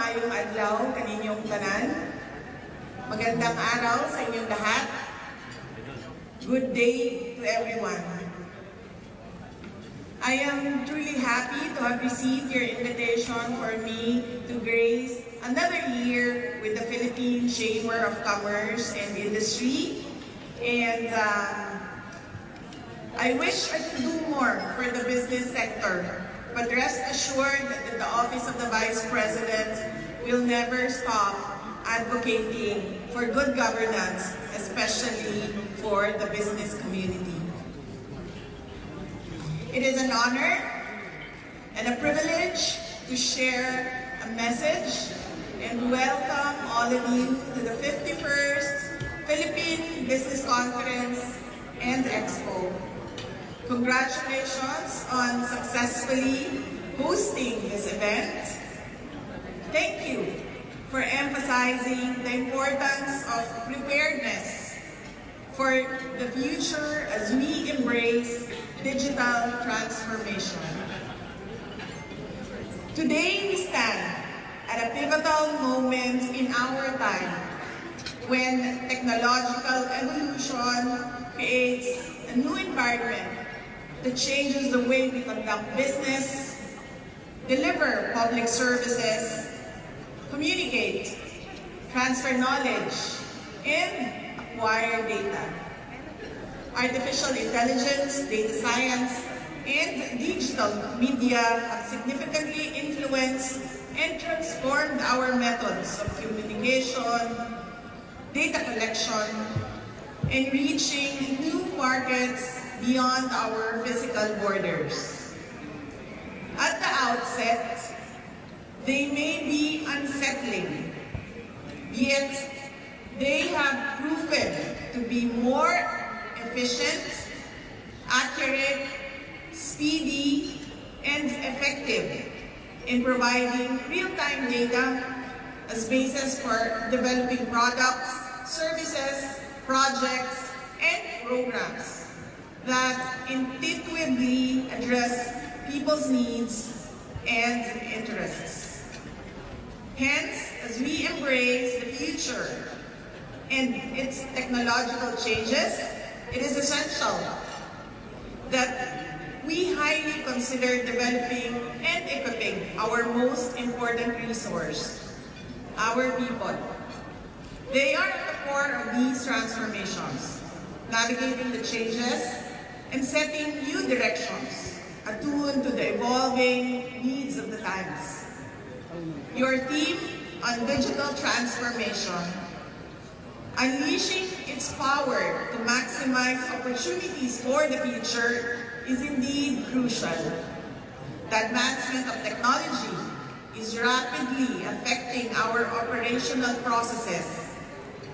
maayong adlaw kaninyong tanan. Magandang araw sa inyong lahat. Good day to everyone. I am truly happy to have received your invitation for me to grace another year with the Philippine Chamber of Commerce and Industry. And I wish I could do more for the business sector, but rest assured that the Office of the Vice President will never stop advocating for good governance, especially for the business community. It is an honor and a privilege to share a message and welcome all of you to the 51st Philippine Business Conference and Expo. Congratulations on successfully hosting this event. Thank you for emphasizing the importance of preparedness for the future as we embrace digital transformation. Today we stand at a pivotal moment in our time when technological evolution creates a new environment that changes the way we conduct business, deliver public services, communicate, transfer knowledge, and acquire data. Artificial intelligence, data science, and digital media have significantly influenced and transformed our methods of communication, data collection, and reaching new markets beyond our physical borders. At the outset, they may be unsettling, yet they have proven to be more efficient, accurate, speedy, and effective in providing real-time data as basis for developing products, services, projects, and programs that intuitively address people's needs and interests. Hence, as we embrace the future and its technological changes, it is essential that we highly consider developing and equipping our most important resource, our people. They are at the core of these transformations, navigating the changes and setting new directions, attuned to the evolving needs of the times. Your theme on digital transformation, unleashing its power to maximize opportunities for the future, is indeed crucial. The advancement of technology is rapidly affecting our operational processes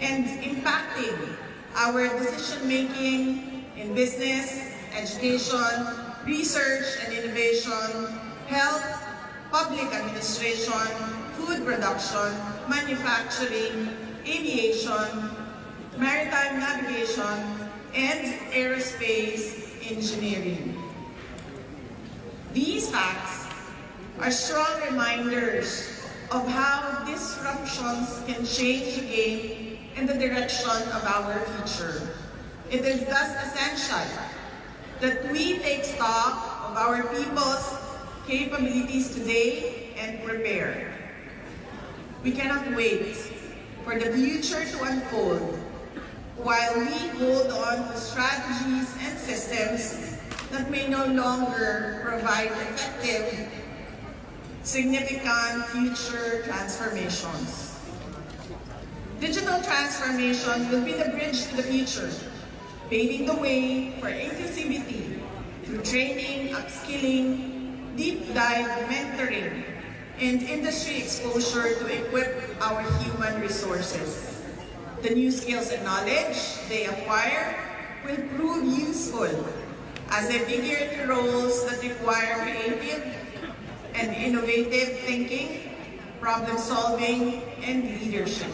and impacting our decision-making in business, education, research and innovation, health, public administration, food production, manufacturing, aviation, maritime navigation, and aerospace engineering. These facts are strong reminders of how disruptions can change the game and the direction of our future. It is thus essential that we take stock of our people's capabilities today and prepare. We cannot wait for the future to unfold while we hold on to strategies and systems that may no longer provide effective, significant future transformations. Digital transformation will be the bridge to the future, paving the way for inclusivity through training, upskilling, deep dive mentoring, and industry exposure to equip our human resources. The new skills and knowledge they acquire will prove useful as they figure into roles that require creative and innovative thinking, problem solving, and leadership.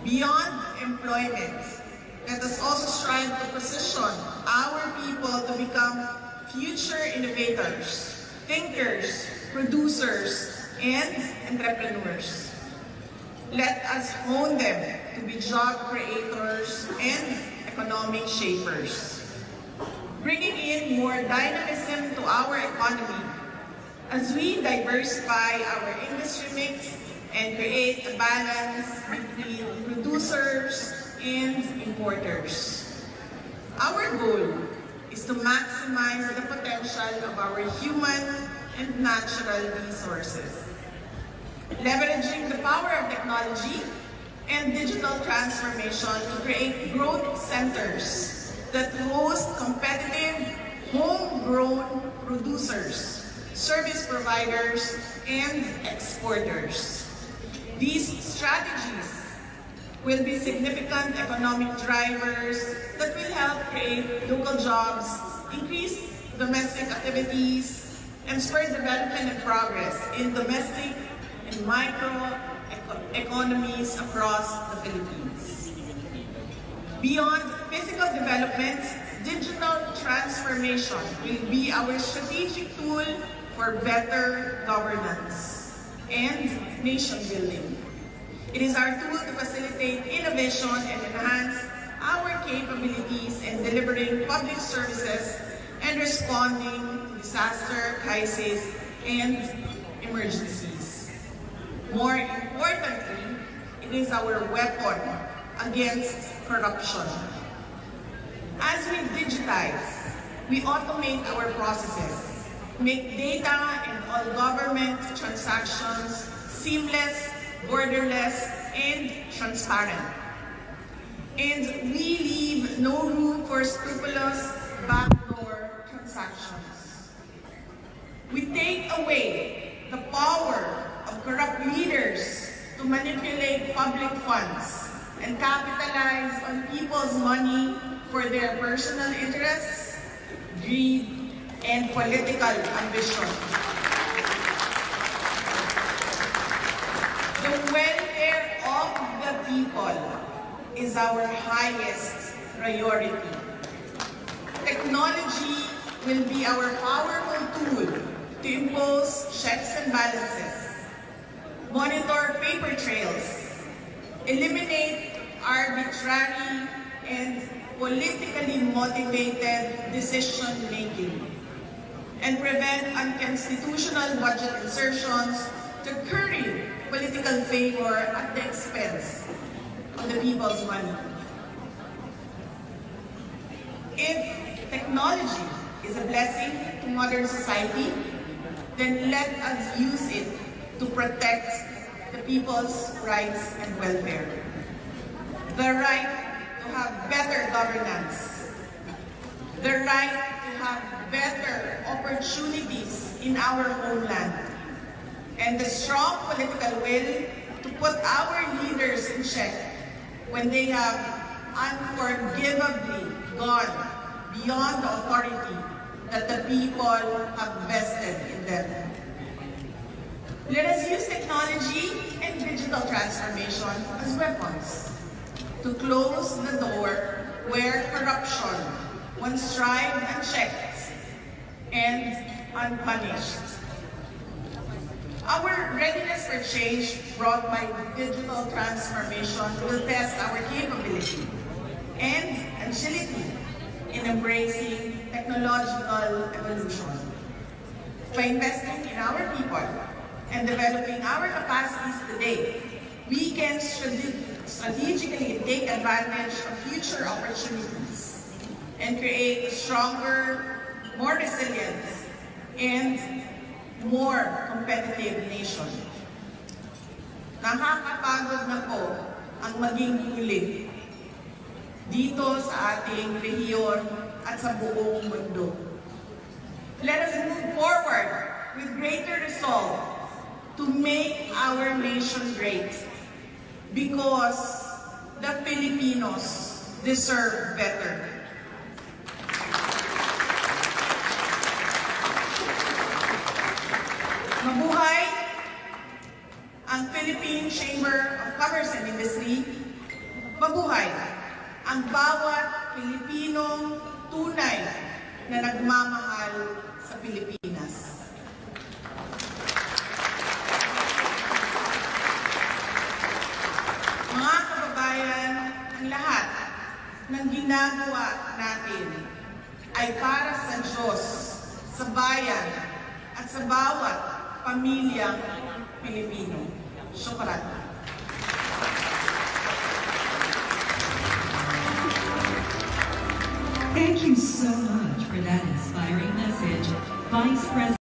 Beyond employment, let us also strive to position our people to become future innovators, thinkers, producers, and entrepreneurs. Let us hone them to be job creators and economic shapers, bringing in more dynamism to our economy as we diversify our industry mix and create a balance between producers and importers. Our goal is to maximize the potential of our human and natural resources, leveraging the power of technology and digital transformation to create growth centers that host competitive, homegrown producers, service providers, and exporters. These strategies will be significant economic drivers that will help create local jobs, increase domestic activities, and spur development and progress in domestic and micro economies across the Philippines. Beyond physical development, digital transformation will be our strategic tool for better governance and nation building. It is our tool to facilitate innovation and enhance our capabilities in delivering public services and responding to disaster, crises, and emergencies. More importantly, it is our weapon against corruption. As we digitize, we automate our processes, make data and all government transactions seamless, borderless, and transparent. And we leave no room for scrupulous backdoor transactions. We take away the power of corrupt leaders to manipulate public funds and capitalize on people's money for their personal interests, greed, and political ambition. The welfare of the people is our highest priority. Technology will be our powerful tool to impose checks and balances, monitor paper trails, eliminate arbitrary and politically motivated decision-making, and prevent unconstitutional budget insertions to curry political favor at the expense of the people's money. If technology is a blessing to modern society, then let us use it to protect the people's rights and welfare. The right to have better governance, the right to have better opportunities in our homeland, and the strong political will to put our leaders in check when they have unforgivably gone beyond the authority that the people have vested in them. Let us use technology and digital transformation as weapons to close the door where corruption once thrived unchecked and unpunished. Our readiness for change brought by digital transformation will test our capability and agility in embracing technological evolution. By investing in our people and developing our capacities today, we can strategically take advantage of future opportunities and create a stronger, more resilient, and more competitive nation. Nakakapagod na po ang maging huli dito sa ating rehiyon at sa buong mundo. Let us move forward with greater resolve to make our nation great because the Filipinos deserve better. Mabuhay ang Philippine Chamber of Commerce and Industry. Mabuhay ang bawat Pilipinong tunay na nagmamahal sa Pilipinas. ng ginagawa natin ay para sa Diyos, sa bayan, at sa bawat pamilyang Pilipino. Shukran. Thank you so much for that inspiring message, Vice President.